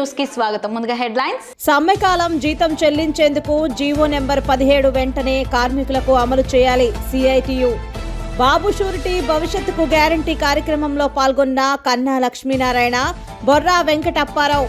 News కి స్వాగతం. ముందుగా హెడ్లైన్స్. సమ్మెకాలం జీతం చెల్లించేందుకు జీవో నెంబర్ 17 వెంటనే కార్మికులకు అమలు చేయాలి. సిఐటియు బాబు షూరిటీ భవిష్యత్తుకు గ్యారంటీ కార్యక్రమంలో పాల్గొన్న కన్నా లక్ష్మీనారాయణ, బొర్రా వెంకటప్పారావు.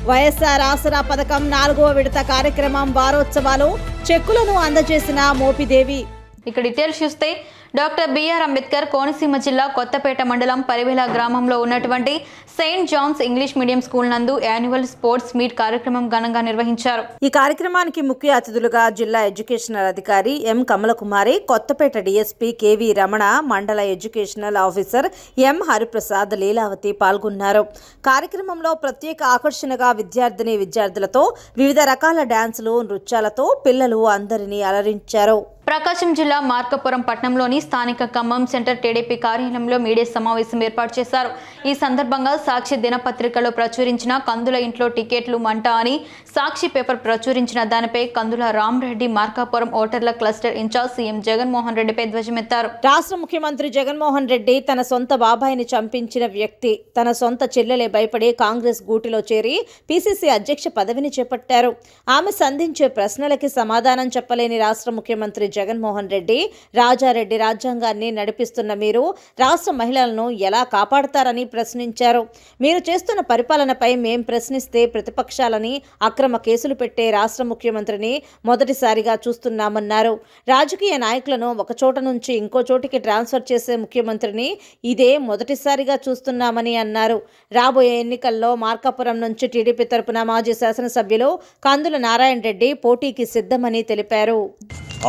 వైఎస్ఆర్ ఆసరా పథకం 4వ విడత కార్యక్రమం వారోత్సవాలు, చెక్కులను అందజేసిన మోపిదేవి. ఇక్కడ డీటెయిల్స్ చూస్తే డాక్టర్ బిఆర్ అంబేద్కర్ కోనసీమ జిల్లా కొత్తపేట మండలం పరివేల గ్రామంలో ఉన్నటువంటి Saint Johne's English medium school నందు యాన్యువల్ స్పోర్ట్స్ మీట్ కార్యక్రమం ఘనంగా నిర్వహించారు. ఈ కార్యక్రమానికి ముఖ్య అతిథులుగా జిల్లా ఎడ్యుకేషనల్ అధికారి M Kamalakumari, Kothapeta DSP KV Ramana, మండల educational officer M Hariprasad, Leelavathi పాల్గొన్నారు. కార్యక్రమంలో ప్రత్యేక ఆకర్షణగా విద్యార్థులతో వివిధ రకాల డాన్సులు, నృత్యాలతో పిల్లలు అందరినీ అలరించారు. ప్రకాశం జిల్లా మార్కాపురం పట్టణంలోని స్థానిక ఖమ్మం సెంటర్ టీడీపీ కార్యాలయంలో మీడియా సమావేశం ఏర్పాటు చేశారు. ఈ సందర్భంగా సాక్షి దినపత్రికలో ప్రచురించిన కందుల ఇంట్లో టికెట్లు మంట అని సాక్షి పేపర్ ప్రచురించిన దానిపై కందుల రామరెడ్డి మార్కాపురం ఓటర్ల క్లస్టర్ ఇన్ఛార్జ్ సీఎం జగన్మోహన్ రెడ్డిపై ధ్వజమెత్తారు. రాష్ట్ర ముఖ్యమంత్రి జగన్మోహన్ రెడ్డి తన సొంత బాబాయిని చంపించిన వ్యక్తి. తన సొంత చెల్లెలే భయపడి కాంగ్రెస్ గూటిలో చేరి పీసీసీ అధ్యక్ష పదవిని చేపట్టారు. ఆమె సంధించే ప్రశ్నలకి సమాధానం చెప్పలేని రాష్ట్ర ముఖ్యమంత్రి జగన్మోహన్ రెడ్డి, రాజారెడ్డి రాజ్యాంగాన్ని నడిపిస్తున్న మీరు రాష్ట్ర మహిళలను ఎలా కాపాడతారని ప్రశ్నించారు. మీరు చేస్తున్న పరిపాలనపై మేం ప్రశ్నిస్తే ప్రతిపక్షాలని అక్రమ కేసులు పెట్టే రాష్ట్ర ముఖ్యమంత్రిని మొదటిసారిగా చూస్తున్నామన్నారు. రాజకీయ నాయకులను ఒక చోట నుంచి ఇంకో చోటికి ట్రాన్స్ఫర్ చేసే ముఖ్యమంత్రిని ఇదే మొదటిసారిగా చూస్తున్నామని అన్నారు. రాబోయే ఎన్నికల్లో మార్కాపురం నుంచి టీడీపీ తరపున మాజీ శాసనసభ్యులు కందుల నారాయణ రెడ్డి పోటీకి సిద్ధమని తెలిపారు.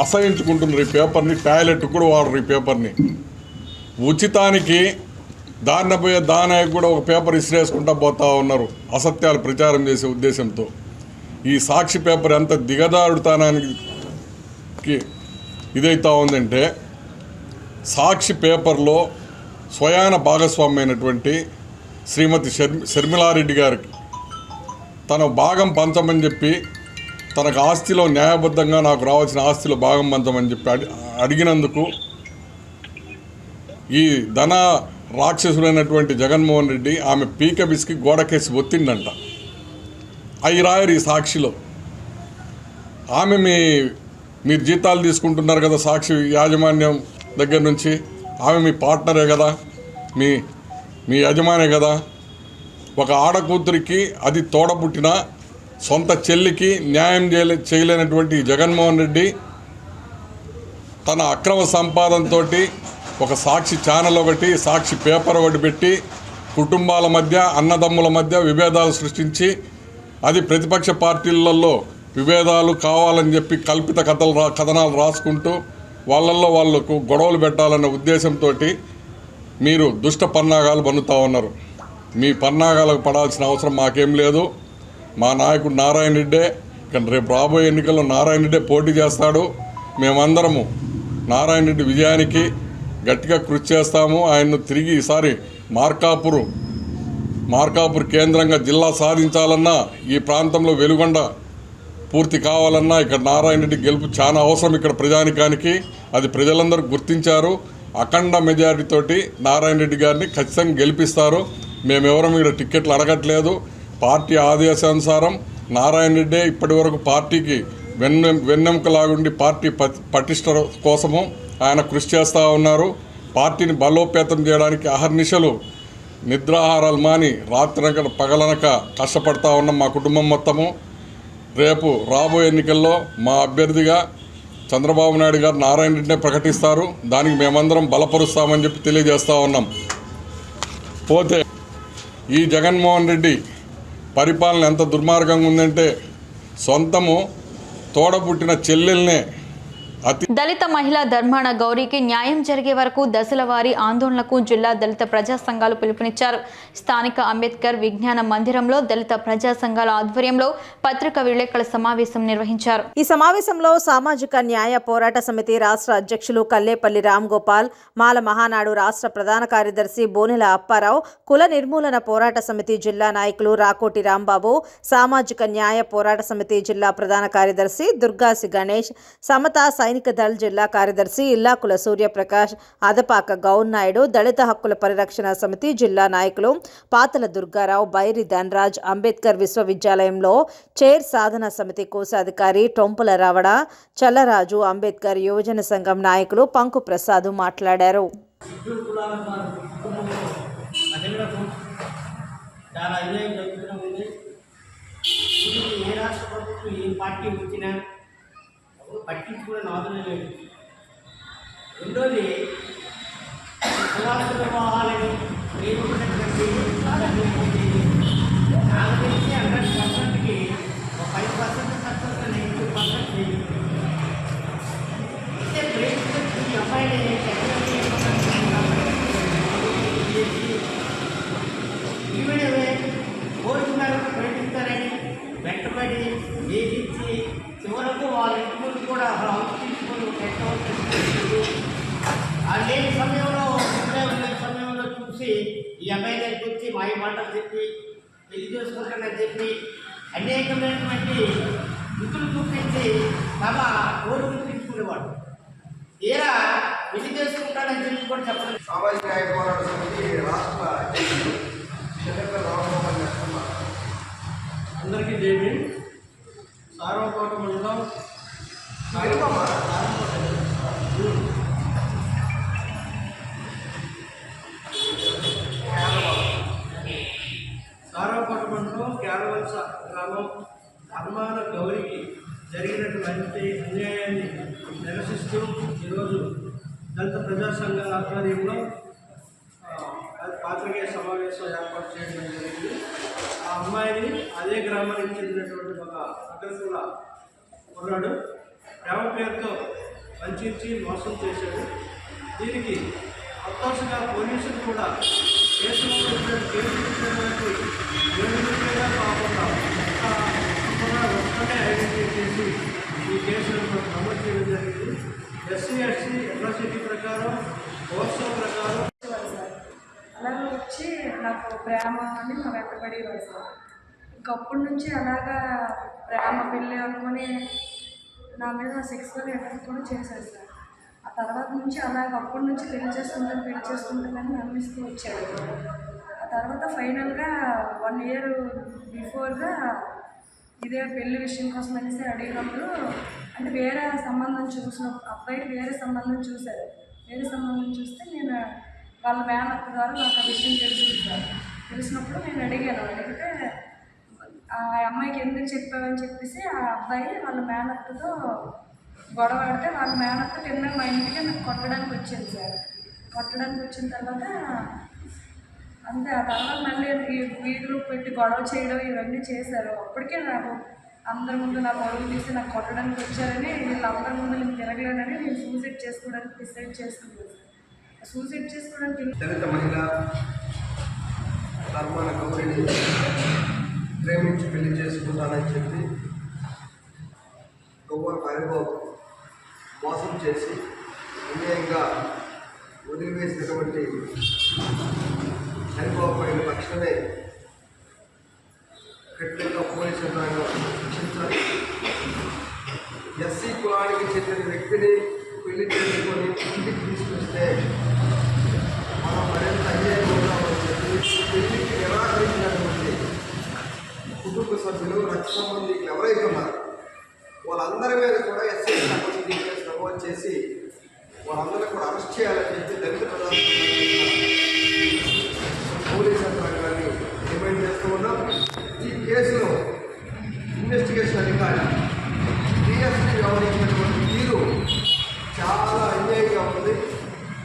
అసహించుకుంటున్నారు ఈ పేపర్ని, టాయిలెట్ కూడా వాడరు ఈ పేపర్ని. ఉచితానికి దారిన పోయే దానాయకు కూడా ఒక పేపర్ ఇసిరేసుకుంటా పోతా ఉన్నారు అసత్యాలు ప్రచారం చేసే ఉద్దేశంతో. ఈ సాక్షి పేపర్ ఎంత దిగజారుతానానికి ఇదైతా ఉందంటే, సాక్షి పేపర్లో స్వయాన భాగస్వామ్యమైనటువంటి శ్రీమతి షర్మిలారెడ్డి గారికి తన భాగం పంచమని చెప్పి, తనకు ఆస్తిలో న్యాయబద్ధంగా నాకు రావాల్సిన ఆస్తిలో భాగం పంచమని చెప్పి అడిగినందుకు ఈ ధన రాక్షసుడైనటువంటి జగన్మోహన్ రెడ్డి ఆమె పీక బిస్కి గోడకేసి ఒత్తిండంట. అవి రాయరు ఈ సాక్షిలో. ఆమె మీరు జీతాలు తీసుకుంటున్నారు కదా సాక్షి యాజమాన్యం దగ్గర నుంచి, ఆమె మీ పార్ట్నరే కదా, మీ యజమానే కదా. ఒక ఆడకూతురికి, అది తోడబుట్టిన సొంత చెల్లికి న్యాయం చేయలేనటువంటి జగన్మోహన్ రెడ్డి తన అక్రమ సంపాదనతో ఒక సాక్షి ఛానల్ ఒకటి, సాక్షి పేపర్ ఒకటి పెట్టి కుటుంబాల మధ్య, అన్నదమ్ముల మధ్య విభేదాలు సృష్టించి, అది ప్రతిపక్ష పార్టీలలో విభేదాలు కావాలని చెప్పి కల్పిత కథనాలు రాసుకుంటూ వాళ్ళకు గొడవలు పెట్టాలన్న ఉద్దేశంతో మీరు దుష్ట పన్నాగాలు పన్నుతూ ఉన్నారు. మీ పన్నాగాలకు పడాల్సిన అవసరం మాకేం లేదు. మా నాయకుడు నారాయణ రెడ్డే, కానీ రేపు రాబోయే ఎన్నికల్లో నారాయణ రెడ్డే పోటీ చేస్తాడు. మేమందరము నారాయణ రెడ్డి విజయానికి గట్టిగా కృషి చేస్తాము. ఆయన్ను తిరిగి ఈసారి మార్కాపూర్ కేంద్రంగా జిల్లా సాధించాలన్నా, ఈ ప్రాంతంలో వెలుగొండ పూర్తి కావాలన్నా ఇక్కడ నారాయణ రెడ్డి గెలుపు చాలా అవసరం ఇక్కడ ప్రజానికానికి. అది ప్రజలందరూ గుర్తించారు. అఖండ మెజారిటీతోటి నారాయణ రెడ్డి గారిని ఖచ్చితంగా గెలిపిస్తారు. మేమెవరం ఇక్కడ టిక్కెట్లు అడగట్లేదు. పార్టీ ఆదేశానుసారం నారాయణ రెడ్డి ఇప్పటి వరకు పార్టీకి వెన్నెముకలాగుండి పార్టీ పటిష్ట కోసము ఆయన కృషి చేస్తూ ఉన్నారు. పార్టీని బలోపేతం చేయడానికి అహర్నిశలు నిద్రాహారాలు మాని రాత్రనక పగలనక కష్టపడతా ఉన్నాం మా కుటుంబం మొత్తము. రేపు రాబోయే ఎన్నికల్లో మా అభ్యర్థిగా చంద్రబాబు నాయుడు గారు నారాయణ రెడ్డినే ప్రకటిస్తారు. దానికి మేమందరం బలపరుస్తామని చెప్పి తెలియజేస్తూ ఉన్నాం. పోతే ఈ జగన్మోహన్ రెడ్డి పరిపాలన ఎంత దుర్మార్గంగా ఉందంటే, సొంతము తోడబుట్టిన చెల్లెల్నే దళిత మహిళా ధర్మాన గౌరీకి న్యాయం జరిగే వరకు దశల వారీ ఆందోళనకు జిల్లా దళిత ప్రజా సంఘాలు పిలుపునిచ్చారు. స్థానిక అంబేద్కర్ విజ్ఞాన మందిరంలో దళిత ప్రజా సంఘాల ఆధ్వర్యంలో పత్రికా విలేకరుల సమావేశం నిర్వహించారు. ఈ సమావేశంలో సామాజిక న్యాయ పోరాట సమితి రాష్ట్ర అధ్యక్షులు కల్లేపల్లి రామ్ గోపాల్, మాల మహానాడు రాష్ట్ర ప్రధాన కార్యదర్శి బోనెల అప్పారావు, కుల నిర్మూలన పోరాట సమితి జిల్లా నాయకులు రాకోటి రాంబాబు, సామాజిక న్యాయ పోరాట సమితి జిల్లా ప్రధాన కార్యదర్శి దుర్గాసి గణేష్, సమతా సైనిక దళ్ జిల్లా కార్యదర్శి ఇల్లాకుల సూర్యప్రకాష్, అదపాక గౌన్ నాయుడు, దళిత హక్కుల పరిరక్షణ సమితి జిల్లా నాయకులు పాతల దుర్గారావు, బైరి ధనరాజ్, అంబేద్కర్ విశ్వవిద్యాలయంలో చైర్ సాధన సమితి కోశాధికారి టొంపుల రవణ, చల్లరాజు, అంబేద్కర్ యువజన సంఘం నాయకులు పంకు ప్రసాద్ మాట్లాడారు. చాలా అన్యాయం జరుగుతూ ఉంది. ఇది ఏ రాష్ట్ర ప్రభుత్వం ఏ పార్టీ వచ్చినా పట్టించుకునే నాదులే లేదు. రెండోది కులాలకు వివాహాలని ప్రేమించినటువంటి నాకు తెలిసి 100%కి 5% సక్సెస్ 90% లేదు. అయితే ప్రేమించినటువంటి అమ్మాయిని కోరుకున్నారు ప్రేమిస్తారని వెంటబడి వేధించి చివరకు వాళ్ళ ఇంటి ముందు కూడా హౌస్ తీసుకొని అదే సమయంలో సమయంలో చూసి ఈ అమ్మాయి దగ్గరికి వచ్చి మాయ మాటలు చెప్పి పెళ్లి చేసుకుంటానని చెప్పి అనేకమైనటువంటి వృత్తులు చూపించి తమ కోరికలు తీసుకునేవాడు. తీరా పెళ్లి చేసుకుంటానని చెప్పి కూడా చెప్పలేదు. సామాజిక న్యాయ పోరాట సమితి రాష్ట్ర అందరికీ దేవి సారవకోట మండలం సారవకోట మండలం కేరళ గ్రామం ధర్మాన గౌరికి జరిగినటువంటి అన్యాయాన్ని నిరసిస్తూ ఈరోజు దళిత ప్రజా సంఘాల ఆధ్వర్యంలో పాత్రికేయ సమావేశం ఏర్పాటు చేయడం జరిగింది. ఆ అమ్మాయిని అదే గ్రామానికి చెందినటువంటి ఒక అగ్రకుల కుర్రాడు ప్రేమ పేరుతో వంచి మోసం చేశాడు. దీనికి అత్తాసుగా పోలీసులు కూడా కేసులో కాకుండా ఒక్కటే ఐడెంటిఫై చేసి ఈ కేసులను నమోదు చేయడం జరిగింది. SC/ST యూనివర్సిటీ ప్రకారం కోర్సు ప్రకారం అలాగే వచ్చి నాకు ప్రేమ అని మా వెంటబడేవాడు సార్. ఇంకప్పటి నుంచి అలాగా ప్రేమ పెళ్ళి అనుకుని నా మీద సెక్సువల్ అటాక్ కూడా చేశాడు సార్. ఆ తర్వాత నుంచి అలాగ అప్పటి నుంచి పెళ్లి చేసుకుంటానని నమ్మిస్తూ వచ్చాడు. ఆ తర్వాత ఫైనల్గా 1 year బిఫోర్గా ఇదే పెళ్లి విషయం కోసం అనేసి అడిగినప్పుడు అంటే వేరే సంబంధం అబ్బాయికి వేరే సంబంధం చూశారు. వేరే సంబంధం చూస్తే నేను వాళ్ళ మేనత్త ద్వారా నాకు ఆ విషయం తెలిసినప్పుడు నేను అడిగితే ఆ అమ్మాయికి ఎందుకు చెప్పావని చెప్పేసి ఆ అబ్బాయి వాళ్ళ మేనత్తతో గొడవ ఆడితే వాళ్ళ మేనత్త తిన్న మా ఇంటికి నాకు కొట్టడానికి వచ్చింది సార్. కొట్టడానికి వచ్చిన తర్వాత అంతే. ఆ తర్వాత మళ్ళీ వీడియో పెట్టి గొడవ చేయడం ఇవన్నీ చేశారు. అప్పటికే నాకు అందరి ముందు నా గొడవ తీసి నాకు కొట్టడానికి వచ్చారని వీళ్ళందరి ముందు నేను తిరగలేనని నేను సూసైడ్ చేసుకోవడానికి డిసైడ్ చేసుకున్నాను. సూసైడ్ చేసుకోవడానికి దళిత మహిళ ధర్మాన గౌరిని ప్రేమించి పెళ్లి చేసుకుంటానని చెప్పి గౌరవ హరిబాబు మోసం చేసి అన్యాయంగా వదిలివేసినటువంటి హరిబాబు పైన తక్షణమే కఠినంగా పోలీసు యంత్రాంగం శిక్షించాలి. SC కులానికి చెందిన వ్యక్తిని పెళ్లి చేసుకొని ఇంటికి తీసుకొస్తే మనం మరింత అన్యాయం ఉంటామని చెప్పి పెళ్లికి నిరాకరించినటువంటి కుటుంబ సభ్యులు, రక్త సంబంధికులు ఎవరైతే ఉన్నారో వాళ్ళందరి మీద కూడా SC సంబంధించి కేసు నమోదు చేసి వాళ్ళందరినీ కూడా అరెస్ట్ చేయాలని చెప్పి దళిత ప్రజా పోలీస్ యంత్రాంగాన్ని డిమాండ్ చేస్తూ ఉన్నాం. ఈ కేసులో ఇన్వెస్టిగేషన్ అధికారి DSP వ్యవహరించినటువంటి తీరు చాలా అన్యాయంగా ఉంది.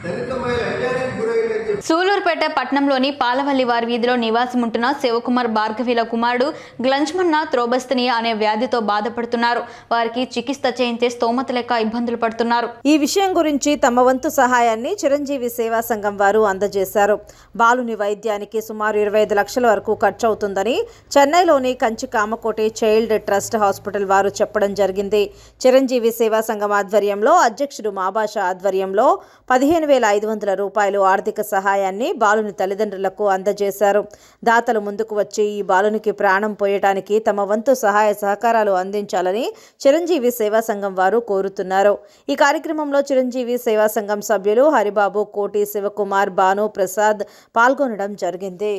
దళితమైన అన్యాయానికి గురైన సూలూరుపేట పట్టణంలోని పాలవల్లి వారి వీధిలో నివాసం ఉంటున్న శివకుమార్ భార్గవిల కుమారుడు గ్లంజ్మన్న త్రోబస్తనియా అనే వ్యాధితో బాధపడుతున్నారు. వారికి చికిత్స చేయించే స్తోమత లేక ఇబ్బందులు పడుతున్నారు. ఈ విషయం గురించి తమ వంతు సహాయాన్ని చిరంజీవి సేవా సంఘం వారు అందజేశారు. బాలుని వైద్యానికి సుమారు 25 లక్షల వరకు ఖర్చు అవుతుందని చెన్నైలోని Kanchi Kamakoti child trust hospital వారు చెప్పడం జరిగింది. చిరంజీవి సేవా సంఘం ఆధ్వర్యంలో అధ్యక్షుడు మాబాషా ఆధ్వర్యంలో 15,500 రూపాయలు ఆర్థిక సహాయం సహాయాన్ని బాలుని తల్లిదండ్రులకు అందజేశారు. దాతలు ముందుకు వచ్చి ఈ బాలునికి ప్రాణం పోయటానికి తమ వంతు సహాయ సహకారాలు అందించాలని చిరంజీవి సేవా సంఘం వారు కోరుతున్నారు. ఈ కార్యక్రమంలో చిరంజీవి సేవా సంఘం సభ్యులు హరిబాబు, కోటి, శివకుమార్, భాను, ప్రసాద్ పాల్గొనడం జరిగింది.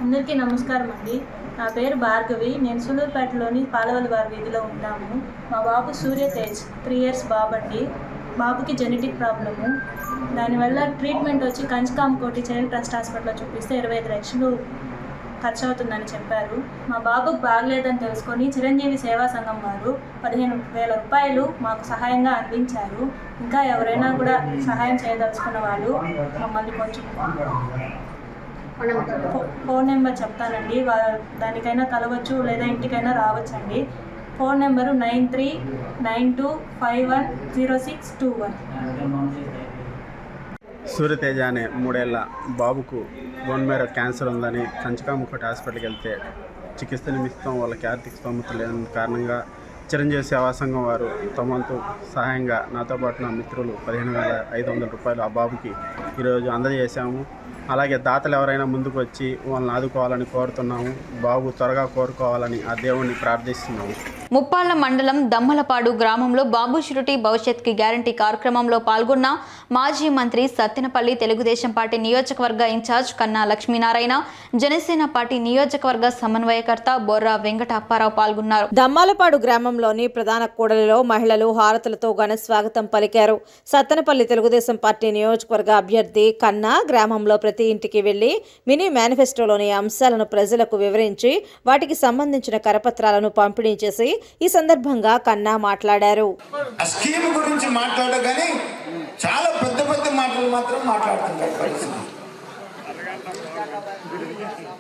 అందరికీ నమస్కారం అండి. నా పేరు భార్గవి. నేను సులూరుపేటలోని పాలవల్లి వారి వీధిలో ఉంటాము. మా బాబు సూర్యతేజ్ 3 years బాబు అండి. బాబుకి జెనెటిక్ ప్రాబ్లము. దానివల్ల ట్రీట్మెంట్ వచ్చి కంచికామకోటి చైల్డ్ ట్రస్ట్ హాస్పిటల్లో చూపిస్తే 25 లక్షలు ఖర్చు అవుతుందని చెప్పారు. మా బాబుకు బాగలేదని తెలుసుకొని చిరంజీవి సేవా సంఘం వారు 15,000 రూపాయలు మాకు సహాయంగా అందించారు. ఇంకా ఎవరైనా కూడా సహాయం చేయదలుచుకున్న వాళ్ళు మమ్మల్ని కొంచెం ఫోన్ నెంబర్ చెప్తానండి, దానికైనా కలవచ్చు లేదా ఇంటికైనా రావచ్చండి. Phone number 9392510621. సూర్యతేజ అనే 3 ఏళ్ల బాబుకు బోన్ మేరో క్యాన్సర్ ఉందని కంచికామకోటి హాస్పిటల్కి వెళ్తే చికిత్స నిమిత్తం వాళ్ళకి ఆర్థిక స్తోమత లేని కారణంగా చిరంజీవి సేవా సంఘం వారు తమ వంతు సహాయంగా నాతో పాటు నా మిత్రులు 15,500 రూపాయలు ఆ బాబుకి ఈరోజు అందజేశాము. అలాగే దాతలు ఎవరైనా ముందుకు వచ్చి వాళ్ళని ఆదుకోవాలని కోరుతున్నాము. బాబు త్వరగా కోరుకోవాలని ఆ దేవుణ్ణి ప్రార్థిస్తున్నాము. ముప్పాళ్ల మండలం దమ్మలపాడు గ్రామంలో బాబు షూరిటీ భవిష్యత్కి గ్యారంటీ కార్యక్రమంలో పాల్గొన్న మాజీ మంత్రి సత్తెనపల్లి తెలుగుదేశం పార్టీ నియోజకవర్గ ఇన్ఛార్జ్ కన్నా లక్ష్మీనారాయణ, జనసేన పార్టీ నియోజకవర్గ సమన్వయకర్త బొర్రా వెంకట అప్పారావు పాల్గొన్నారు. దమ్మాలపాడు గ్రామంలోని ప్రధాన కూడలిలో మహిళలు హారతులతో ఘన స్వాగతం పలికారు. సత్తెనపల్లి తెలుగుదేశం పార్టీ నియోజకవర్గ అభ్యర్థి కన్నా గ్రామంలో ప్రతి ఇంటికి వెళ్లి మినీ మేనిఫెస్టోలోని అంశాలను ప్రజలకు వివరించి వాటికి సంబంధించిన కరపత్రాలను పంపిణీ చేసి ఈ సందర్భంగా కన్నా మాట్లాడారు. ఆ స్కీమ్ గురించి మాట్లాడగానే చాలా పెద్ద పెద్ద మాటలు మాత్రం మాట్లాడుతున్నారు పరిస్థితి.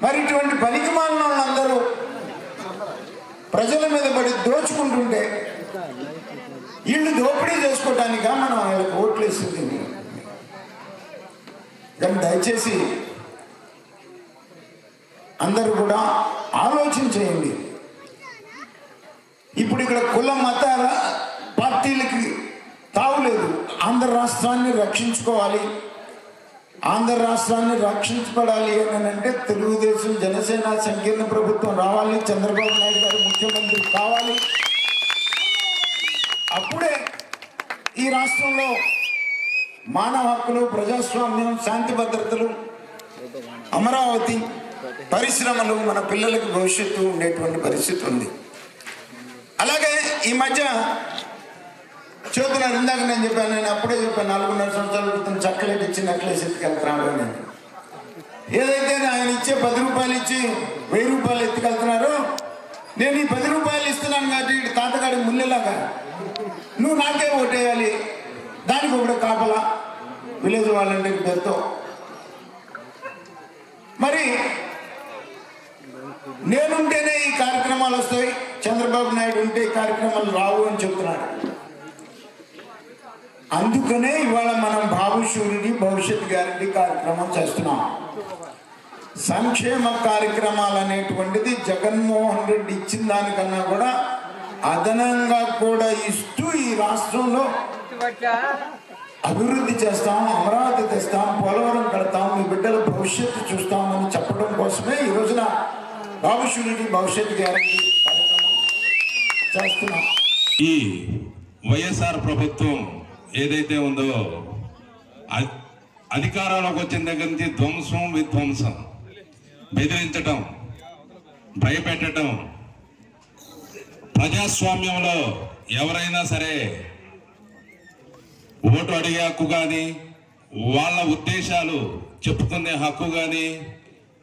మరి ఇటువంటి పనికిమాలిన వాళ్ళందరూ ప్రజల మీద పడి దోచుకుంటుంటే వీళ్ళు దోపిడీ చేసుకోవటానికా మనం వాళ్ళకి ఓట్లు వేస్తుంది. కానీ దయచేసి అందరూ కూడా ఆలోచన చేయండి. ఇప్పుడు ఇక్కడ కుల మత పార్టీలకి తావులేదు. ఆంధ్ర రాష్ట్రాన్ని రక్షించుకోవాలి, ఆంధ్ర రాష్ట్రాన్ని రక్షించబడాలి అని అంటే తెలుగుదేశం జనసేన సంకీర్ణ ప్రభుత్వం రావాలి, చంద్రబాబు నాయుడు గారు ముఖ్యమంత్రి కావాలి. అప్పుడే ఈ రాష్ట్రంలో మానవ హక్కులు, ప్రజాస్వామ్యం, శాంతి భద్రతలు, అమరావతి, పరిశ్రమలు, మన పిల్లలకి భవిష్యత్తు ఉండేటువంటి పరిస్థితి ఉంది. అలాగే ఈ మధ్య చూస్తున్నారు, ఇందాక నేను చెప్పాను, నేను అప్పుడే చెప్పాను, 4.5 సంవత్సరాల క్రితం చక్కలేట్ ఇచ్చి నెక్లెస్ ఎత్తుకెళ్తున్నాడు అని. ఏదైతే ఆయన ఇచ్చే 10 రూపాయలు ఇచ్చి 1000 రూపాయలు ఎత్తుకెళ్తున్నారో, నేను ఈ 10 రూపాయలు ఇస్తున్నాను కాబట్టి ఇటు తాతగాడి ముళ్ళలాగా నువ్వు నాకే ఓటేయాలి, దానికి ఒకటి కాపలా విలేజ్ వాలంటీర్ పేరుతో. మరి నేనుంటేనే ఈ కార్యక్రమాలు వస్తాయి, చంద్రబాబు నాయుడు ఉంటే ఈ కార్యక్రమాలు రావు అని చెప్తున్నాడు. అందుకనే ఇవాళ మనం బాబు షూరిటీ భవిష్యత్ గ్యారంటీ కార్యక్రమం చేస్తున్నాం. సంక్షేమ కార్యక్రమాలు అనేటువంటిది జగన్మోహన్ రెడ్డి ఇచ్చిన దానికన్నా కూడా అదనంగా కూడా ఇస్తూ ఈ రాష్ట్రంలో అభివృద్ధి చేస్తాం, అమరావతి తెస్తాం, పోలవరం కడతాం, మీ బిడ్డల భవిష్యత్తు చూస్తామని చెప్పడం కోసమే ఈ రోజున బాబు షూరిటీ భవిష్యత్ గ్యారంటీ కార్యక్రమం చేస్తున్నాం. ఈ వైఎస్ఆర్ ప్రభుత్వం ఏదైతే ఉందో అధికారంలోకి వచ్చిన దగ్గర నుంచి ధ్వంసం విధ్వంసం, బెదిరించటం, భయపెట్టడం, ప్రజాస్వామ్యంలో ఎవరైనా సరే ఓటు అడిగే హక్కు కానీ వాళ్ళ ఉద్దేశాలు చెప్పుకునే హక్కు కానీ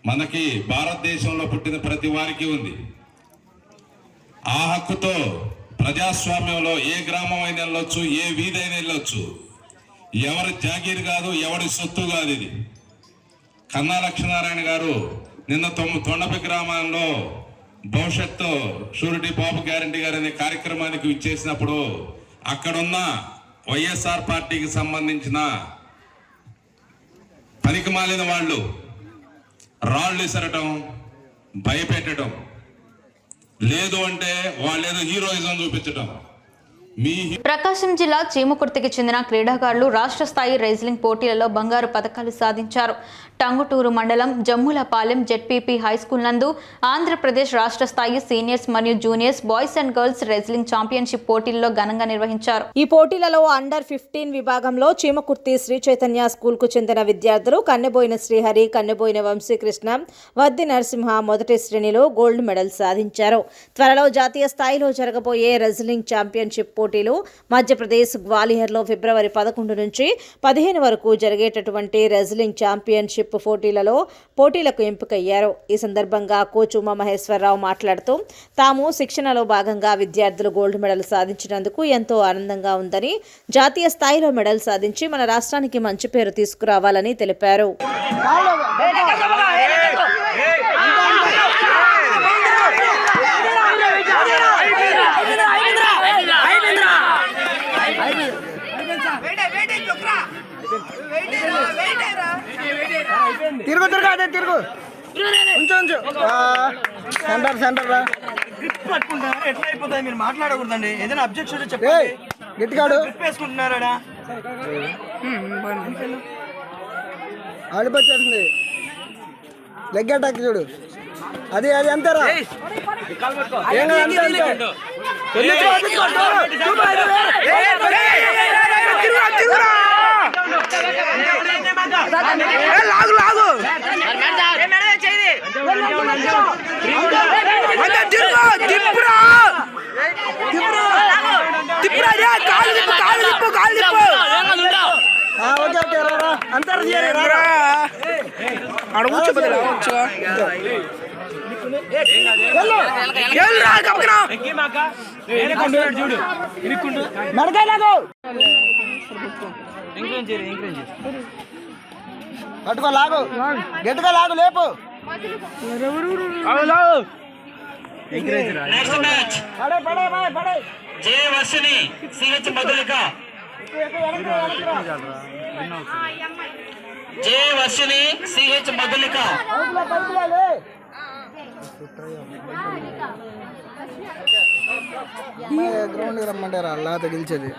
మనకి భారతదేశంలో పుట్టిన ప్రతి వారికి ఉంది. ఆ హక్కుతో ప్రజాస్వామ్యంలో ఏ గ్రామం అయినా వెళ్ళొచ్చు, ఏ వీధి అయినా వెళ్ళొచ్చు. ఎవరి జాగీర్ కాదు, ఎవరి సొత్తు కాదు ఇది. కన్నా లక్ష్మీనారాయణ గారు నిన్న తొండపి గ్రామంలో భవిష్యత్తు షూరిటీ బాబు గ్యారంటీ గారు అనే కార్యక్రమానికి ఇచ్చేసినప్పుడు అక్కడున్న వైఎస్ఆర్ పార్టీకి సంబంధించిన పనికిమాలిన వాళ్ళు రాళ్ళు విసరటం, భయపెట్టడం, లేదు అంటే వాళ్ళేదో హీరోయిజం చూపించటం, ప్రకాశం జిల్లా చీమకుర్తికి చెందిన క్రీడాకారులు రాష్ట్ర స్థాయి రెజ్లింగ్ పోటీలలో బంగారు పతకాలు సాధించారు. టంగుటూరు మండలం జమ్ములపాలెం జెడ్పీపీ హైస్కూల్ నందు ఆంధ్రప్రదేశ్ రాష్ట్ర స్థాయి సీనియర్స్ మరియు juniors boys and girls wrestling championship పోటీల్లో ఘనంగా నిర్వహించారు. ఈ పోటీలలో అండర్ 15 విభాగంలో చీమకుర్తి శ్రీ చైతన్య స్కూల్ కు చెందిన విద్యార్థులు కన్నెబోయిన శ్రీహరి, కన్నెబోయిన వంశీకృష్ణ, వద్ది నరసింహ మొదటి శ్రేణిలో గోల్డ్ మెడల్ సాధించారు. త్వరలో జాతీయ స్థాయిలో జరగబోయే రెజ్లింగ్ ఛాంపియన్షిప్ పోటీలు మధ్యప్రదేశ్ గ్వాలియర్లో ఫిబ్రవరి 11 నుంచి 15 వరకు జరిగేటటువంటి రెజ్లింగ్ ఛాంపియన్షిప్ పోటీలకు ఎంపికయ్యారు. ఈ సందర్భంగా కోచ్ ఉమా మహేశ్వరరావు మాట్లాడుతూ తాము శిక్షణలో భాగంగా విద్యార్థులు గోల్డ్ మెడల్ సాధించినందుకు ఎంతో ఆనందంగా ఉందని, జాతీయ స్థాయిలో మెడల్ సాధించి మన రాష్ట్రానికి మంచి పేరు తీసుకురావాలని తెలిపారు. తిరుగు తిరుగు అదే తిరుగు ఉంచు సెంటర్ రా పట్టుకుంటా ఎట్లా అయిపోతుంది? మీరు మాట్లాడకూడదండి. ఏదైనా అబ్జెక్షన్ చెప్పండి. గట్టిగాడు వేసుకుంటున్నారా? ఆడిపోతుంది లెగ్ అటాక్ చూడు. అది అంతేరా పట్టుకో లాగు గట్టిగా లాగు లేపు. Jayavarshini CH Madhulika, Jayavarshini CH Madhulika. Ground రమ్మంటారా అలా తగిలిచేది.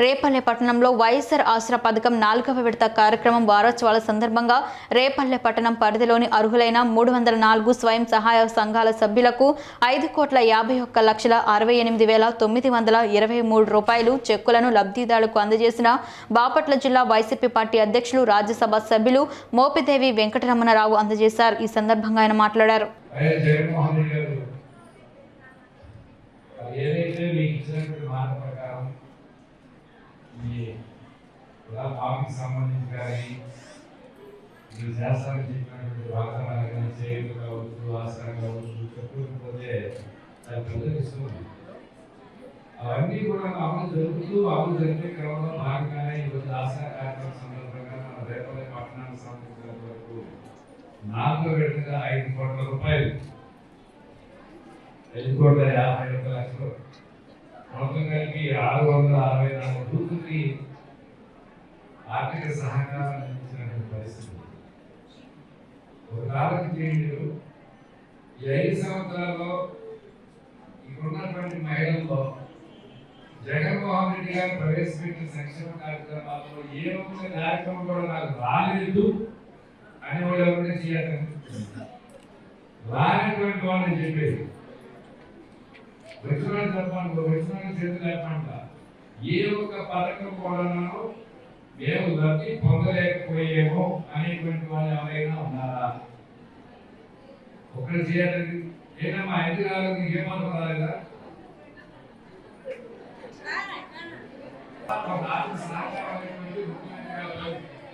రేపల్లె పట్టణంలో వైఎస్ఆర్ ఆసరా పథకం 4వ విడత కార్యక్రమం వారోత్సవాల సందర్భంగా రేపల్లె పట్టణం పరిధిలోని అర్హులైన 304 స్వయం సహాయ సంఘాల సభ్యులకు 5,51,68,923 రూపాయలు చెక్కులను లబ్ధిదారులకు అందజేసిన బాపట్ల జిల్లా వైసీపీ పార్టీ అధ్యక్షులు, రాజ్యసభ సభ్యులు మోపిదేవి వెంకటరమణరావు అందజేశారు. ఈ సందర్భంగా ఆయన మాట్లాడారు. ఏదైతే మీకు ఇచ్చినటువంటి మాట ప్రకారం మీ బాబుకి సంబంధించి కానీ మీరు చేస్తారని చెప్పినటువంటి వాగ్దానాలు కానీ చేయలు కావచ్చు, ఆసనం కావచ్చు, చెప్పకపోతే దాని ప్రదర్శిస్తుంది. అవన్నీ కూడా అమలు జరిపే క్రమంలో భాగంగానే ఈరోజు ఆసన కార్యక్రమం సందర్భంగా మన రేపల్లె పట్టణానికి సంబంధించినంత వరకు 4వ విడతగా 5 కోట్ల రూపాయలు, 5,51,00,000 మొత్తం కలిపి 664 బూతులకి ఆర్థిక సహకారం అందించినటువంటి పరిస్థితి. ఒక కాలం చేయండి. ఈ 5 సంవత్సరాల్లో ఇక్కడున్నటువంటి మహిళల్లో జగన్మోహన్ రెడ్డి గారు ప్రవేశపెట్టిన సంక్షేమ కార్యక్రమాల్లో ఏ ఒక్క కార్యక్రమం కూడా నాకు రాలేదు అని వాళ్ళు ఎవరైనా చేయాలని రానటువంటి వాళ్ళని చెప్పేది. వచ్చిన చేతులు లేకుండా ఏ ఒక్క పథకం కూడా మేము లబ్ధి పొందలేకపోయేమో అనేటువంటి వాళ్ళు ఎవరైనా ఉన్నారా? ఒకటి చేయాలి. ఏదమ్మా 5 కాలం ఏమాత్రం రాలేదా?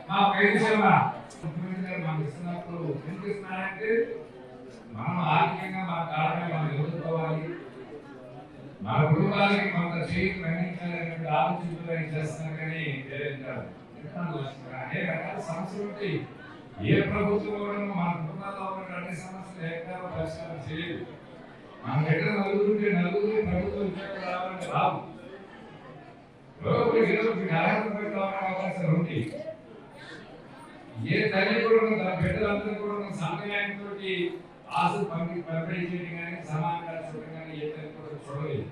మా ముఖ్యమంత్రి గారు మాకు ఇస్తున్నప్పుడు ఎందుకు ఇస్తున్నారంటే మనం ఆర్థికంగా మా కారణంగా మనం ఎదుర్కోవాలి, మన కుటుంబాలకి కొంత చేతి అందించాలనేటువంటి ఆలోచనలు చేస్తున్నారు. కానీ అనేక రకాల సమస్యలు ఉంటాయి. ఏ ప్రభుత్వం కూడా మన కుటుంబాల్లో ఉన్న అన్ని సమస్యలు ఏకాల పరిష్కారం చేయలేదు. మన దగ్గర నలుగురు ప్రభుత్వ ఉద్యోగాలు రావాలంటే రావు. అర్హత పెట్టాలనే అవకాశాలు ఉంటాయి. ఏ తల్లి కూడా తన బిడ్డలందరూ కూడా సమన్వయంతో ఆశలు పంపిణీ చేయడం కానీ సమానంగా చూడడం కానీ ఏ తల్లి కూడా చూడలేదు.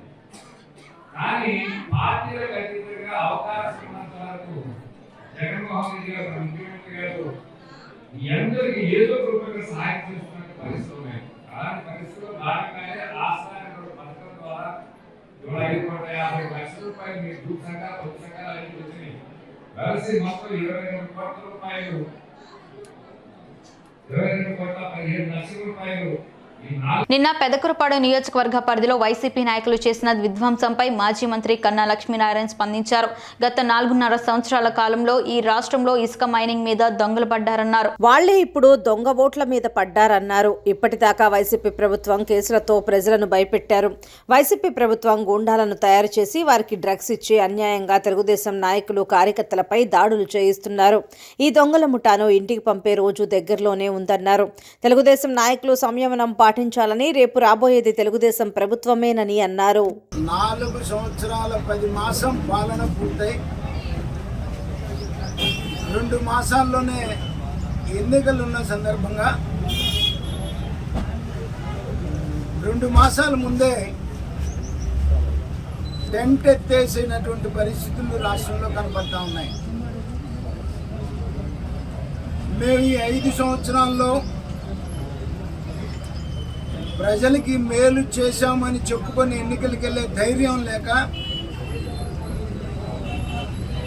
కానీ పార్టీలకు అతీతంగా అవకాశం ఉన్నంత వరకు జగన్మోహన్ రెడ్డి గారు ముఖ్యమంత్రి గారు అందరికీ ఏదో రూపంగా సహాయం చేస్తున్న పరిస్థితులు ఉన్నాయి. అలాంటి పరిస్థితుల్లో భాగంగానే రాష్ట్రానికి పథకం ద్వారా 7,50,00,000 రూపాయలు మీ గ్రూప్ సంఘాలు పొత్తు సంఘాలు అన్ని వచ్చినాయి. కలిసి మొత్తం 22 కోట్ల రూపాయలు 22,15 లక్షల రూపాయలు నిన్న పెదకురపాడు నియోజకవర్గ పరిధిలో వైసీపీ నాయకులు చేసిన విధ్వంసంపై మాజీ మంత్రి కన్నా లక్ష్మీనారాయణ స్పందించారు. గత 4.5 సంవత్సరాల కాలంలో ఈ రాష్ట్రంలో ఇసుక మైనింగ్ మీద దొంగలు పడ్డారన్నారు. వాళ్లే ఇప్పుడు దొంగ ఓట్ల మీద పడ్డారన్నారు. ఇప్పటిదాకా వైసీపీ ప్రభుత్వం కేసులతో ప్రజలను భయపెట్టారు. వైసీపీ ప్రభుత్వం గూండాలను తయారు చేసి వారికి డ్రగ్స్ ఇచ్చి అన్యాయంగా తెలుగుదేశం నాయకులు కార్యకర్తలపై దాడులు చేయిస్తున్నారు. ఈ దొంగల ముఠాను ఇంటికి పంపే రోజు దగ్గరలోనే ఉందన్నారు. తెలుగుదేశం నాయకులు సంయమనం పాటించాలని, రేపు రాబోయేది తెలుగుదేశం ప్రభుత్వమేనని అన్నారు. 4 సంవత్సరాల 10 మాసం పాలన పూర్తయి 2 మాసాల్లోనే ఎన్నికలు ఉన్న సందర్భంగా 2 మాసాల ముందే టెంట్ ఎత్తేసినటువంటి పరిస్థితులు రాష్ట్రంలో కనపడతా ఉన్నాయి. మేము ఈ 5 సంవత్సరాల్లో ప్రజలకి మేలు చేశామని చెప్పుకొని ఎన్నికలకు వెళ్ళే ధైర్యం లేక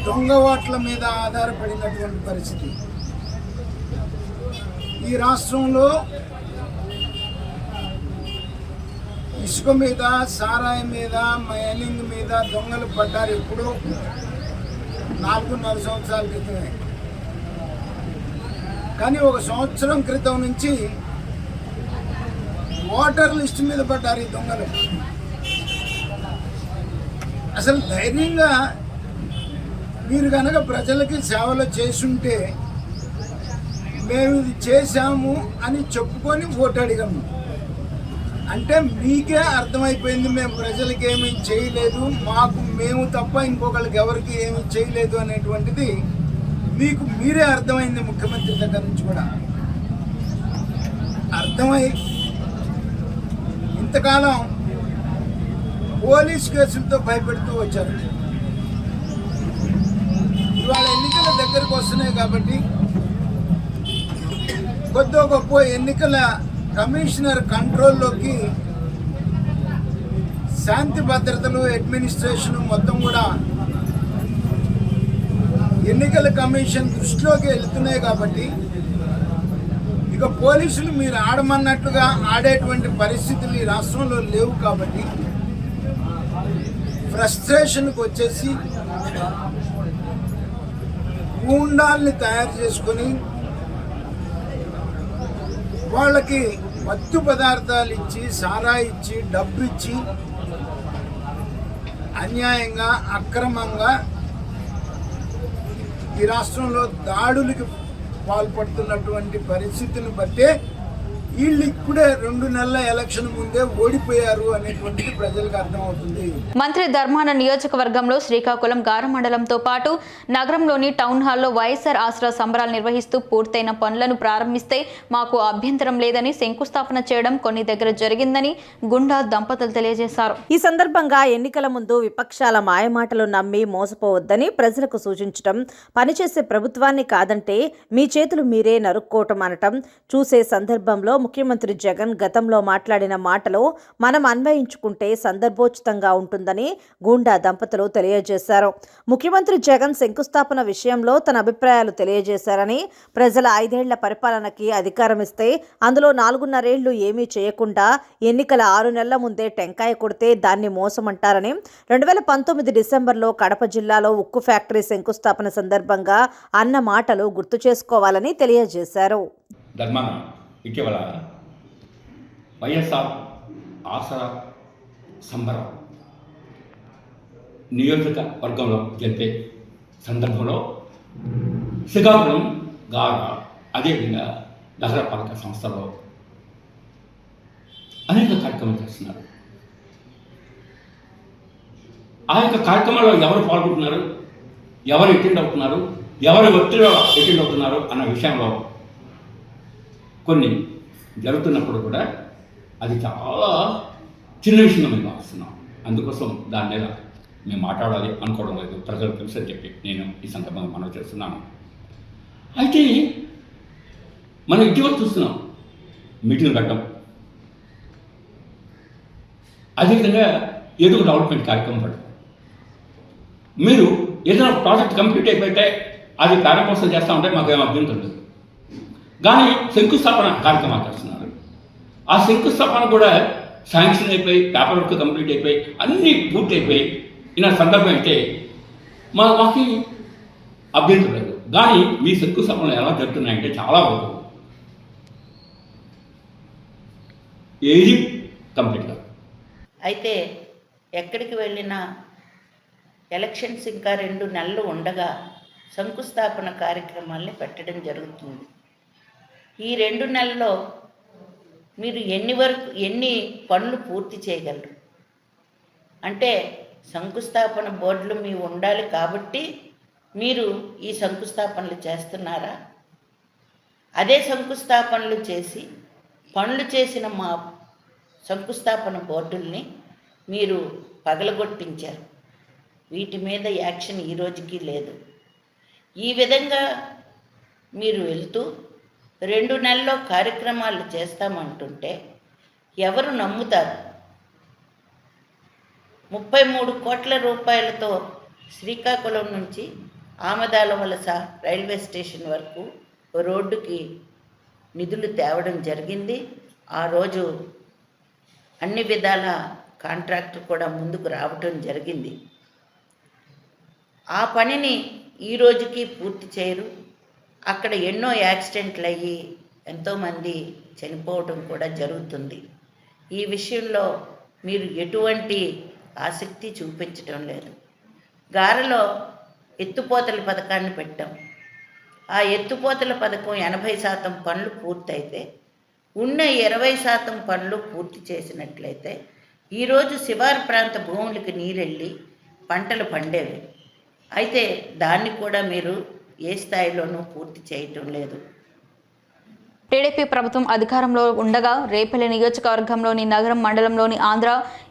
దొంగ ఓట్ల మీద ఆధారపడినటువంటి పరిస్థితి. ఈ రాష్ట్రంలో ఇసుక మీద, సారాయి మీద, మైనింగ్ మీద దొంగలు పడ్డారు ఎప్పుడో 4.5 సంవత్సరాల క్రితమే. కానీ 1 సంవత్సరం క్రితం నుంచి ఓటర్ లిస్ట్ మీద పడ్డారు ఈ దొంగలు. అసలు ధైర్యంగా మీరు కనుక ప్రజలకి సేవలు చేసుంటే మేము ఇది చేశాము అని చెప్పుకొని ఓటు అడిగాము అంటే మీకే అర్థమైపోయింది మేము ప్రజలకి ఏమీ చేయలేదు, మేము తప్ప ఇంకొకరికి ఎవరికి ఏమీ చేయలేదు అనేటువంటిది మీకు మీరే అర్థమైంది. ముఖ్యమంత్రి దగ్గర నుంచి కూడా అర్థమై ఇంతకాలం పోలీస్ కేసులతో భయపెడుతూ వచ్చారు. ఇవాళ ఎన్నికల దగ్గరకు వస్తున్నాయి కాబట్టి కొద్ది గొప్ప ఎన్నికల కమిషనర్ కంట్రోల్లోకి శాంతి భద్రతలు, అడ్మినిస్ట్రేషన్ మొత్తం కూడా ఎన్నికల కమిషన్ దృష్టిలోకి వెళ్తున్నాయి కాబట్టి ఇక పోలీసులు మీరు ఆడమన్నట్టుగా ఆడేటువంటి పరిస్థితులు ఈ రాష్ట్రంలో లేవు కాబట్టి ఫ్రస్ట్రేషన్కి వచ్చేసి గూండాల్ని తయారు చేసుకొని వాళ్ళకి మత్తు పదార్థాలు ఇచ్చి, సారా ఇచ్చి, డబ్బు ఇచ్చి అన్యాయంగా, అక్రమంగా ఈ రాష్ట్రంలో దాడులకి పాల్పడుతున్నటువంటి పరిస్థితిని బట్టే వీళ్ళు ఇప్పుడే 2 నెలల ఎలక్షన్ ముందే ఓడిపోయారు అనేటువంటిది ప్రజలకు అర్థమవుతుంది. మంత్రి ధర్మాన నియోజకవర్గంలో శ్రీకాకుళం గార మండలంతో పాటు నగరంలోని టౌన్ హాల్లో వైఎస్ఆర్ ఆసరా సంబరాలు నిర్వహిస్తూ పూర్తయిన పనులను ప్రారంభిస్తే మాకు అభ్యంతరం లేదని శంకుస్థాపన చేయడం కొన్ని దగ్గర జరిగిందని గుండా దంపతులు తెలియజేశారు. ఈ సందర్భంగా ఎన్నికల ముందు విపక్షాల మాయమాటలు నమ్మి మోసపోవద్దని ప్రజలకు సూచించడం, పనిచేసే ప్రభుత్వాన్ని కాదంటే మీ చేతులు మీరే నరుక్కోవటం అనటం చూసే సందర్భంలో ముఖ్యమంత్రి జగన్ గతంలో మాట్లాడిన మాటలు మనం అన్వయించుకుంటే సందర్భోచితంగా ఉంటుందని గూండా దంపతులు తెలియజేశారు. ముఖ్యమంత్రి జగన్ శంకుస్థాపన విషయంలో తన అభిప్రాయాలు తెలియజేశారని, ప్రజల 5 ఏళ్ల పరిపాలనకి అధికారం ఇస్తే అందులో 4.5 ఏళ్లు ఏమీ చేయకుండా ఎన్నికల 6 నెలల ముందే టెంకాయ కొడితే దాన్ని మోసమంటారని, 2019 డిసెంబర్లో కడప జిల్లాలో ఉక్కు ఫ్యాక్టరీ శంకుస్థాపన సందర్భంగా అన్న మాటలు గుర్తు చేసుకోవాలని తెలియజేశారు. ఇటీవల వైఎస్ఆర్ ఆసరా సంబరం నియోజకవర్గంలో జరిపే సందర్భంలో శ్రీకాకుళం గార అదేవిధంగా నగరపాలక సంస్థలో అనేక కార్యక్రమాలు చేస్తున్నారు. ఆ యొక్క కార్యక్రమాల్లో ఎవరు పాల్గొంటున్నారు, ఎవరు అటెండ్ అవుతున్నారు, ఎవరు ఒత్తిడిలో అటెండ్ అవుతున్నారు అన్న విషయంలో కొన్ని జరుగుతున్నప్పుడు కూడా అది చాలా చిన్న విషయంగా మేము భావిస్తున్నాం. అందుకోసం దాని మీద మేము మాట్లాడాలి అనుకోవడం లేదు, ప్రజలు తెలుసు అని చెప్పి నేను ఈ సందర్భంగా మనవి చేస్తున్నాను. అయితే మనం ఇటీవల చూస్తున్నాం మీటింగ్ పెట్టడం, అదేవిధంగా ఏదో ఒక డెవలప్మెంట్ కార్యక్రమం పెట్టడం. మీరు ఏదైనా ప్రాజెక్ట్ కంప్లీట్ అయిపోతే అది ప్రారంభోత్సవం చేస్తూ ఉంటే మాకేం అభ్యంతరం లేదు. కానీ శంకుస్థాపన కార్యక్రమాలు చేస్తున్నారు. ఆ శంకుస్థాపన కూడా శాంక్షన్ అయిపోయి, పేపర్ వర్క్ కంప్లీట్ అయిపోయి, అన్నీ పూర్తి అయిపోయి ఇలా సందర్భం అయితే మాకు అభ్యంతరం లేదు. కానీ మీ శంకుస్థాపనలు ఎలా జరుగుతున్నాయంటే చాలా వరకు ఏది కంప్లీట్ కాదు. అయితే ఎక్కడికి వెళ్ళినా ఎలక్షన్స్ ఇంకా 2 నెలలు ఉండగా శంకుస్థాపన కార్యక్రమాల్ని పెట్టడం జరుగుతుంది. ఈ 2 నెలల్లో మీరు ఎన్ని పనులు పూర్తి చేయగలరు? అంటే శంకుస్థాపన బోర్డులు మీ ఉండాలి కాబట్టి మీరు ఈ శంకుస్థాపనలు చేస్తున్నారా? అదే శంకుస్థాపనలు చేసి పనులు చేసిన మా శంకుస్థాపన బోర్డుల్ని మీరు పగలగొట్టించారు. వీటి మీద యాక్షన్ ఈ రోజుకి లేదు. ఈ విధంగా మీరు వెళ్తూ 2 నెలల్లో కార్యక్రమాలు చేస్తామంటుంటే ఎవరు నమ్ముతారు? 33 కోట్ల రూపాయలతో శ్రీకాకుళం నుంచి ఆమదాల వలస రైల్వే స్టేషన్ వరకు రోడ్డుకి నిధులు తేవడం జరిగింది. ఆ రోజు అన్ని విధాల కాంట్రాక్టర్ కూడా ముందుకు రావటం జరిగింది. ఆ పనిని ఈ రోజుకి పూర్తి చేయరు. అక్కడ ఎన్నో యాక్సిడెంట్లు అయ్యి ఎంతోమంది చనిపోవడం కూడా జరుగుతుంది. ఈ విషయంలో మీరు ఎటువంటి ఆసక్తి చూపించడం లేదు. గారెలో ఎత్తుపోతల పథకాన్ని పెట్టాం. ఆ ఎత్తుపోతల పథకం 80% పనులు పూర్తయితే ఉన్న 20% పనులు పూర్తి చేసినట్లయితే ఈరోజు శివారు ప్రాంత భూములకి నీరెళ్ళి పంటలు పండేవి. అయితే దాన్ని కూడా మీరు ఏ స్థాయిలోనూ పూర్తి చేయటం లేదు. టీడీపీ ప్రభుత్వం అధికారంలో ఉండగా రేపల్లి నియోజకవర్గంలోని నగరం మండలంలోని ఆంధ్ర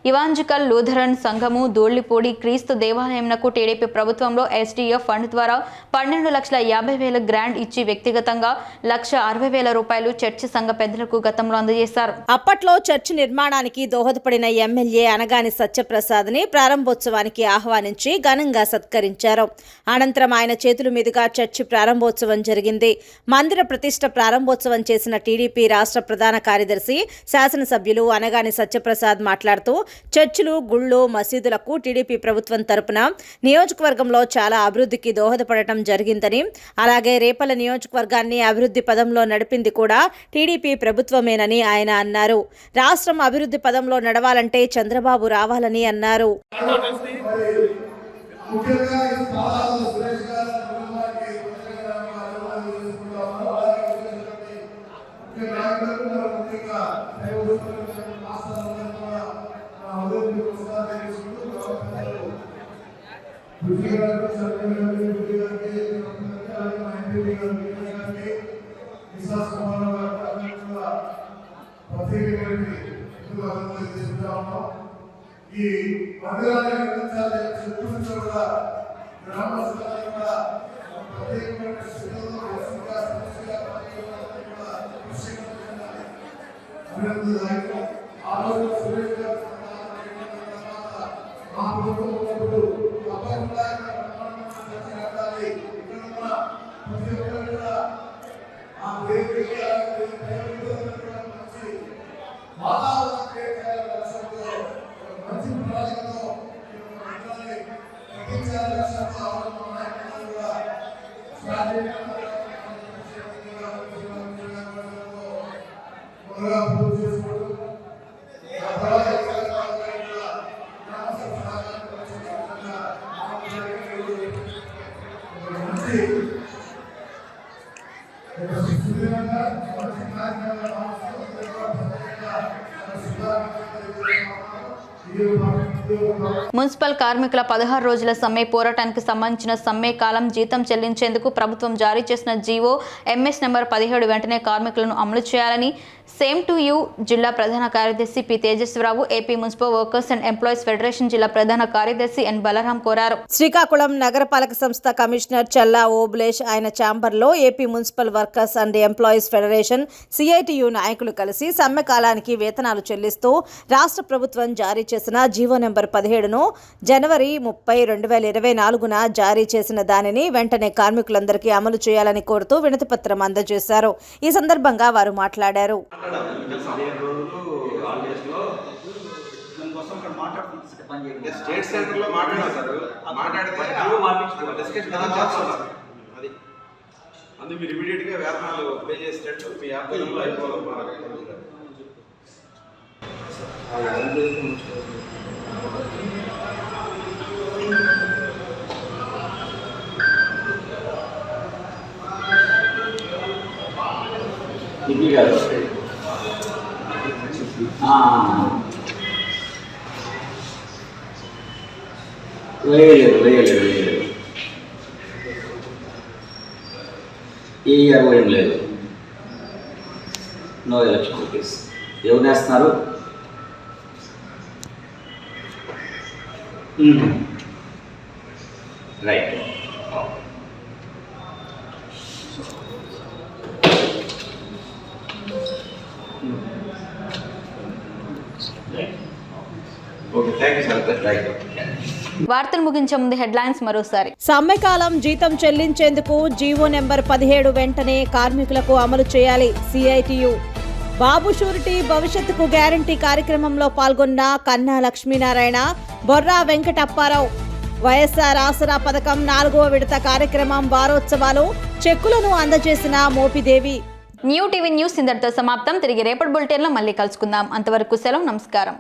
ఇవాంజికల్ లూథరన్ సంఘము ధూళిపూడి క్రీస్తు దేవాలయంకు టీడీపీ ప్రభుత్వంలో ఎస్డీఎఫ్ ఫండ్ ద్వారా 12,50,000 గ్రాంట్ ఇచ్చి వ్యక్తిగతంగా 1,60,000 రూపాయలు చర్చి సంఘ పెద్దలకు గతంలో అందజేశారు. అప్పట్లో చర్చి నిర్మాణానికి దోహదపడిన ఎమ్మెల్యే అనగాని సత్యప్రసాద్ని ప్రారంభోత్సవానికి ఆహ్వానించి ఘనంగా సత్కరించారు. అనంతరం ఆయన చేతుల మీదుగా చర్చి ప్రారంభోత్సవం జరిగింది. మందిర ప్రతిష్ఠ ప్రారంభోత్సవం చేసిన టీడీపీ రాష్ట్ర ప్రధాన కార్యదర్శి శాసనసభ్యులు అనగాని సత్యప్రసాద్ మాట్లాడుతూ చర్చిలు, గుళ్ళు, మసీదులకు టీడీపీ ప్రభుత్వం తరపున నియోజకవర్గంలో చాలా అభివృద్ధికి దోహదపడటం జరిగిందని, అలాగే రేపల్ల నియోజకవర్గాన్ని అభివృద్ధి పదంలో నడిపింది కూడా టీడీపీ ప్రభుత్వమేనని ఆయన అన్నారు. రాష్ట్రం అభివృద్ధి పదంలో నడవాలంటే చంద్రబాబు రావాలని అన్నారు. ఈ మందిరాన్ని నిర్మించాలి చెప్పుకుంటూ కూడా గ్రామస్తులందరూ కూడా ప్రత్యేకమైన స్థితిలో ఆ రోజు సురేష్ గారు మా ప్రభుత్వం ఉన్నప్పుడు తప్పకుండా ఇక్కడ ఉన్న ప్రతి ఒక్కరు కూడా ఆ దేవుడికి మంచి వాతావరణం క్రియేట్ చేయాలని లక్ష్యంతో మంచి ప్రణాళికతో తగ్గించాలని లక్ష్యంతో కూడా పూర్తి చేసుకోవడం మున్సిపల్ కార్మికుల 16 రోజుల సమ్మె పోరాటానికి సంబంధించిన సమ్మె కాలం జీతం చెల్లించేందుకు ప్రభుత్వం జారీ చేసిన జీవో ఎంఎస్ నెంబర్ 17 వెంటనే కార్మికులను అమలు చేయాలని సేమ్ టు యూ జిల్లా ప్రధాన కార్యదర్శి P Tejaswararao, AP municipal workers and employees federation జిల్లా ప్రధాన కార్యదర్శి ఎన్ బలరాం కోరారు. శ్రీకాకుళం నగరపాలక సంస్థ కమిషనర్ చల్లా ఓబులేష్ ఆయన ఛాంబర్లో AP municipal workers and employees federation CITU నాయకులు కలిసి సమ్మె కాలానికి వేతనాలు చెల్లిస్తూ రాష్ట్ర ప్రభుత్వం జారీ చేసిన జీవో నెంబర్ 17ను జనవరి 30, 2024న జారీ చేసిన దానిని వెంటనే కార్మికులందరికీ అమలు చేయాలని కోరుతూ వినతిపత్రం అందజేశారు. ఈ సందర్భంగా వారు మాట్లాడారు. స్టేట్ సెంటర్లో మాట్లాడారు, మాట్లాడితే అందుకు మీరు ఇమీడియట్గా వేతనాలు పే చేసేటట్టు మీ ఆధ్వర్యంలో అయిపోవాలి. వేయలేదు ఈ ఇయర్ ఏం లేదు. నో ఎలక్షన్ రూపీస్ ఎవరు వేస్తున్నారు? Right. Okay, thank you sir. Right. వార్తలు ముగించే ముందు హెడ్లైన్స్ మరోసారి. సమ్మెకాలం జీతం చెల్లించేందుకు జీవో నెంబర్ 17 వెంటనే కార్మికులకు అమలు చేయాలి. సిఐటియు. బాబు షూరిటీ భవిష్యత్తుకు గ్యారంటీ కార్యక్రమంలో పాల్గొన్న కన్నా లక్ష్మీనారాయణ, బొర్రా వెంకటప్పారావు. వైఎస్ఆర్ ఆసరా పథకం 4వ విడత కార్యక్రమం వారోత్సవాలు, చెక్కులను అందజేసిన మోపిదేవి. న్యూ టీవీ న్యూస్ ఇంతటితో సమాప్తం. తిరిగి రేపటి బులెటిన్లో మళ్ళీ కలుసుకుందాం. అంతవరకు సెలవు. నమస్కారం.